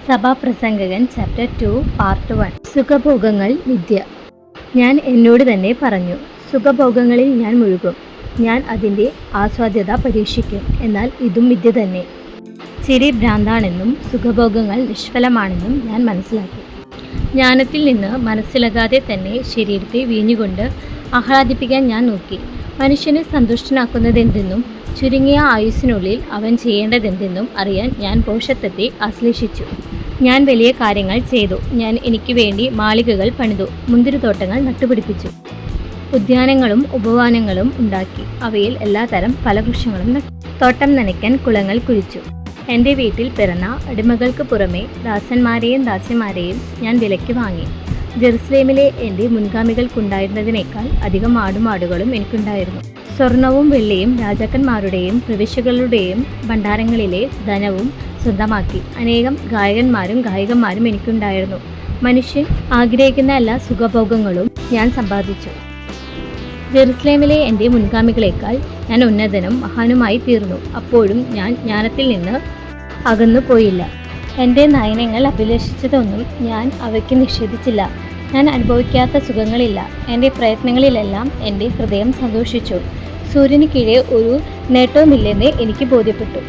സഭാപ്രസംഗകൻ chapter 2 part 1. സുഖഭോഗങ്ങൾ വിദ്യ. ഞാൻ എന്നോട് തന്നെ പറഞ്ഞു, സുഖഭോഗങ്ങളിൽ ഞാൻ മുഴുകും, ഞാൻ അതിൻ്റെ ആസ്വാദ്യത പരീക്ഷിക്കും, എന്നാൽ ഇതും വിദ്യ തന്നെ. ചിരി ഭ്രാന്താണെന്നും സുഖഭോഗങ്ങൾ നിഷ്ഫലമാണെന്നും ഞാൻ മനസ്സിലാക്കി. ജ്ഞാനത്തിൽ നിന്ന് മനസ്സിലാകാതെ തന്നെ ശരീരത്തെ വീഞ്ഞുകൊണ്ട് ആഹ്ലാദിപ്പിക്കാൻ ഞാൻ നോക്കി. മനുഷ്യനെ സന്തുഷ്ടനാക്കുന്നതെന്തെന്നും ചുരുങ്ങിയ ആയുസ്സിനുള്ളിൽ അവൻ ചെയ്യേണ്ടതെന്തെന്നും അറിയാൻ ഞാൻ പോഷത്വത്തെ ആശ്ലേഷിച്ചു. ഞാൻ വലിയ കാര്യങ്ങൾ ചെയ്തു. ഞാൻ എനിക്ക് വേണ്ടി മാളികകൾ പണിതു, മുന്തിരിത്തോട്ടങ്ങൾ നട്ടുപിടിപ്പിച്ചു, ഉദ്യാനങ്ങളും ഉപവനങ്ങളും ഉണ്ടാക്കി. അവയിൽ എല്ലാതരം ഫലവൃക്ഷങ്ങളും നട്ടു. തോട്ടം നനയ്ക്കാൻ കുളങ്ങൾ കുഴിച്ചു. എൻ്റെ വീട്ടിൽ പിറന്ന അടിമകൾക്ക് പുറമെ ദാസന്മാരെയും ദാസിമാരെയും ഞാൻ വിലയ്ക്ക് വാങ്ങി. ജെറുസലേമിലെ എൻ്റെ മുൻഗാമികൾക്കുണ്ടായിരുന്നതിനേക്കാൾ അധികം ആടുമാടുകളും എനിക്കുണ്ടായിരുന്നു. സ്വർണവും വെള്ളിയും രാജാക്കന്മാരുടെയും പ്രവിശ്യകളുടെയും ഭണ്ഡാരങ്ങളിലെ ധനവും സ്വന്തമാക്കി. അനേകം ഗായകന്മാരും ഗായികമാരും എനിക്കുണ്ടായിരുന്നു. മനുഷ്യൻ ആഗ്രഹിക്കുന്ന എല്ലാ സുഖഭോഗങ്ങളും ഞാൻ സമ്പാദിച്ചു. ജെറുസലേമിലെ എൻ്റെ മുൻഗാമികളെക്കാൾ ഞാൻ ഉന്നതനും മഹാനുമായി തീർന്നു. അപ്പോഴും ഞാൻ ജ്ഞാനത്തിൽ നിന്ന് അകന്നു പോയില്ല. എൻ്റെ നയനങ്ങൾ അഭിലഷിച്ചതൊന്നും ഞാൻ അവയ്ക്ക് നിഷേധിച്ചില്ല. ഞാൻ അനുഭവിക്കാത്ത സുഖങ്ങളില്ല. എൻ്റെ പ്രയത്നങ്ങളിലെല്ലാം എൻ്റെ ഹൃദയം സന്തോഷിച്ചു. സൂര്യന് കീഴെ ഒരു നേട്ടവുമില്ലെന്ന് എനിക്ക് ബോധ്യപ്പെട്ടു.